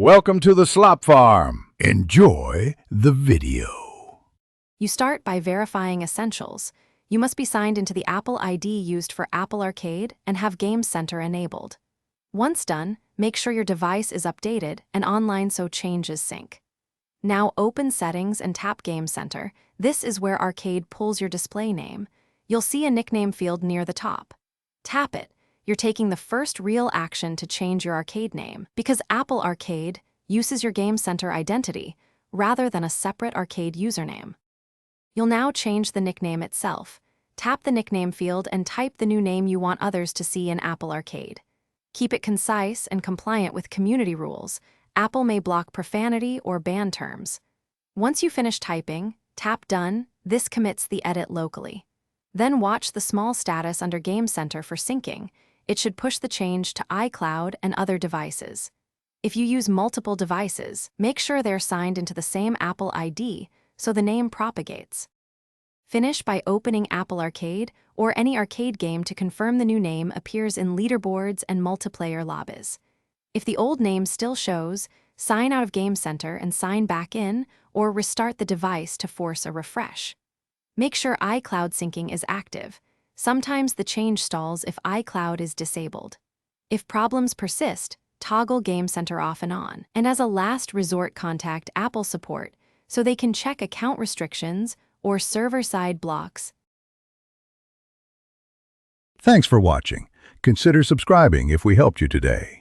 Welcome to the Slop Farm. Enjoy the video. You start by verifying essentials. You must be signed into the Apple ID used for Apple Arcade and have Game Center enabled. Once done, make sure your device is updated and online so changes sync. Now open Settings and tap Game Center. This is where Arcade pulls your display name. You'll see a nickname field near the top. Tap it. You're taking the first real action to change your arcade name because Apple Arcade uses your Game Center identity rather than a separate arcade username. You'll now change the nickname itself. Tap the nickname field and type the new name you want others to see in Apple Arcade. Keep it concise and compliant with community rules. Apple may block profanity or ban terms. Once you finish typing, tap Done. This commits the edit locally. Then watch the small status under Game Center for syncing. It should push the change to iCloud and other devices. If you use multiple devices, make sure they're signed into the same Apple ID so the name propagates. Finish by opening Apple Arcade or any arcade game to confirm the new name appears in leaderboards and multiplayer lobbies. If the old name still shows, sign out of Game Center and sign back in or restart the device to force a refresh. Make sure iCloud syncing is active. Sometimes the change stalls if iCloud is disabled. If problems persist, toggle Game Center off and on. And as a last resort, contact Apple support so they can check account restrictions or server-side blocks. Thanks for watching. Consider subscribing if we helped you today.